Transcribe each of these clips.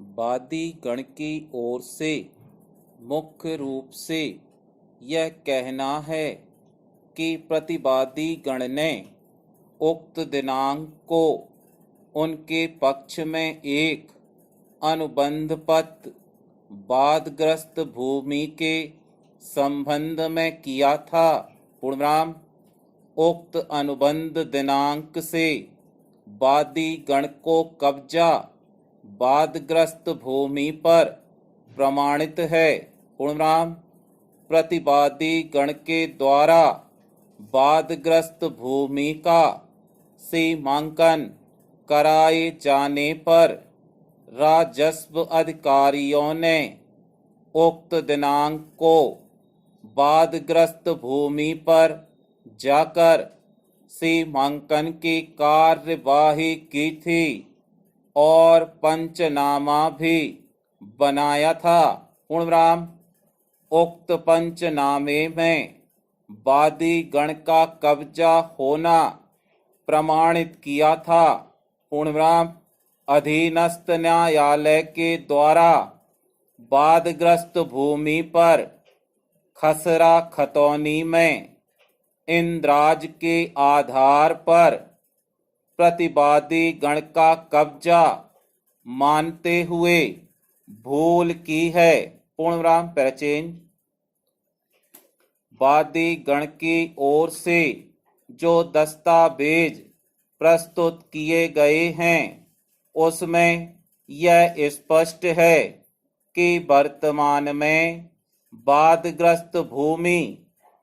वादी गण की ओर से मुख्य रूप से यह कहना है कि प्रतिवादी गण ने उक्त दिनांक को उनके पक्ष में एक अनुबंध पत्र वादग्रस्त भूमि के संबंध में किया था। पूर्णविराम। उक्त अनुबंध दिनांक से वादी गण को कब्जा वादग्रस्त भूमि पर प्रमाणित है। पूर्णविराम। प्रतिवादी गण के द्वारा वादग्रस्त भूमि का सीमांकन कराए जाने पर राजस्व अधिकारियों ने उक्त दिनांक को वादग्रस्त भूमि पर जाकर सीमांकन की कार्यवाही की थी और पंचनामा भी बनाया था। पूर्णविराम। उक्त पंचनामे में वादी गण का कब्जा होना प्रमाणित किया था। पूर्णविराम। अधीनस्थ न्यायालय के द्वारा वादग्रस्त भूमि पर खसरा खतौनी में इंद्राज के आधार पर प्रतिवादी गण का कब्जा मानते हुए भूल की है। पूर्णविराम। पैराचेंज। वादी गण की ओर से जो दस्तावेज प्रस्तुत किए गए हैं उसमें यह स्पष्ट है कि वर्तमान में वादग्रस्त भूमि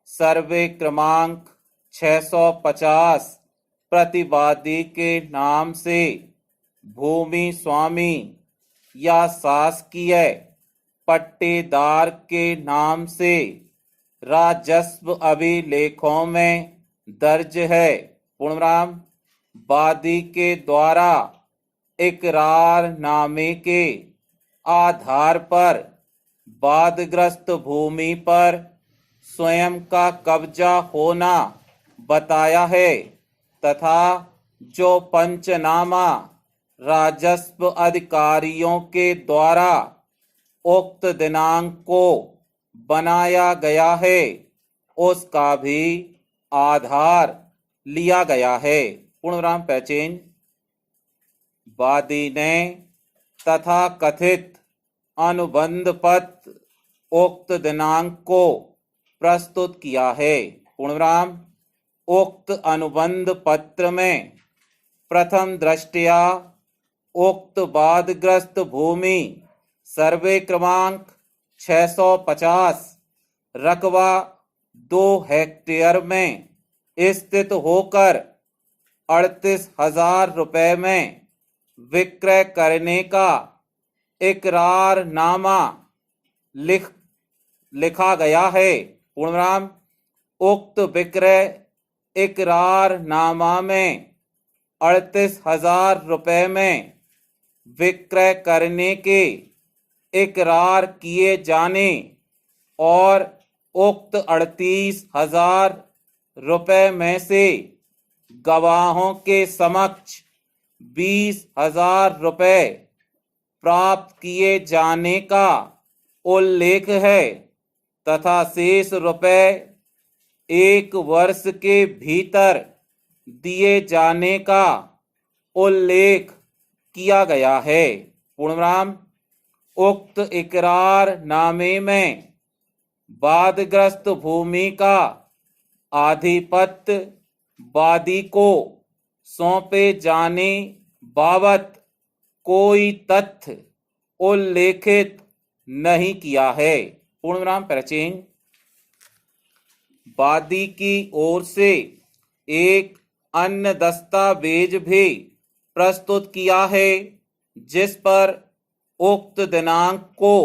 सर्वे क्रमांक 650 प्रतिवादी के नाम से भूमि स्वामी या शासकीय पट्टेदार के नाम से राजस्व अभिलेखों में दर्ज है। पूर्णविराम। वादी के द्वारा इकरारनामे के आधार पर वादग्रस्त भूमि पर स्वयं का कब्जा होना बताया है तथा जो पंचनामा राजस्व अधिकारियों के द्वारा उक्त दिनांक को बनाया गया है उसका भी आधार लिया गया है। पूर्णविराम। पैचेंज। वादी ने तथा कथित अनुबंध पत्र उक्त दिनांक को प्रस्तुत किया है। पूर्णविराम। उक्त अनुबंध पत्र में प्रथम दृष्टया उक्त वादग्रस्त भूमि सर्वे क्रमांक 650 रकबा 2 हेक्टेयर में स्थित होकर 38,000 रुपये में विक्रय करने का इकरारनामा लिखा गया है। पूर्णविराम। उक्त विक्रय इकरारनामा में 38,000 रुपये में विक्रय करने के इकरार किए जाने और उक्त 38,000 रुपये में से गवाहों के समक्ष 20,000 रुपये प्राप्त किए जाने का उल्लेख है तथा शेष रुपये 1 वर्ष के भीतर दिए जाने का उल्लेख किया गया है। पूर्णविराम। उक्त इकरारनामे में वादग्रस्त भूमि का आधिपत्य वादी को सौंपे जाने बाबत कोई तथ्य उल्लेखित नहीं किया है। पूर्णविराम। पैराचेंज। वादी की ओर से एक अन्य दस्तावेज भी प्रस्तुत किया है जिस पर उक्त दिनांक को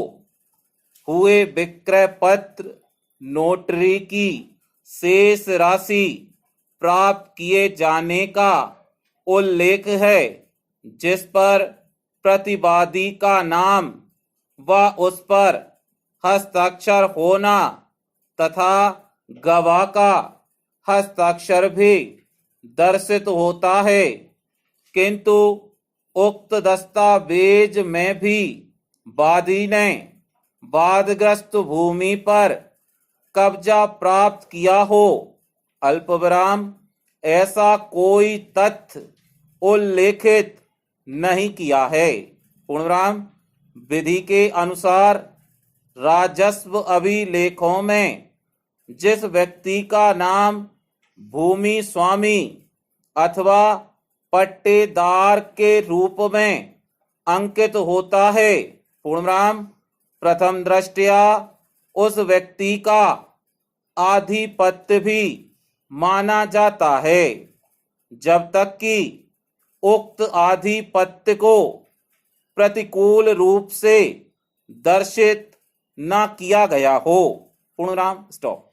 हुए विक्रय पत्र नोटरी की शेष राशि प्राप्त किए जाने का उल्लेख है जिस पर प्रतिवादी का नाम व उस पर हस्ताक्षर होना तथा गवाह का हस्ताक्षर भी दर्शित होता है, किंतु उक्त दस्तावेज में भी वादी ने वादग्रस्त भूमि पर कब्जा प्राप्त किया हो, अल्पविराम ऐसा कोई तथ्य उल्लेखित नहीं किया है, पूर्णविराम विधि के अनुसार राजस्व अभिलेखों में जिस व्यक्ति का नाम भूमि स्वामी अथवा पट्टेदार के रूप में अंकित होता है, पूर्णविराम प्रथम दृष्टया उस व्यक्ति का आधिपत्य भी माना जाता है, जब तक कि उक्त आधिपत्य को प्रतिकूल रूप से दर्शित न किया गया हो। पूर्णविराम स्टॉप।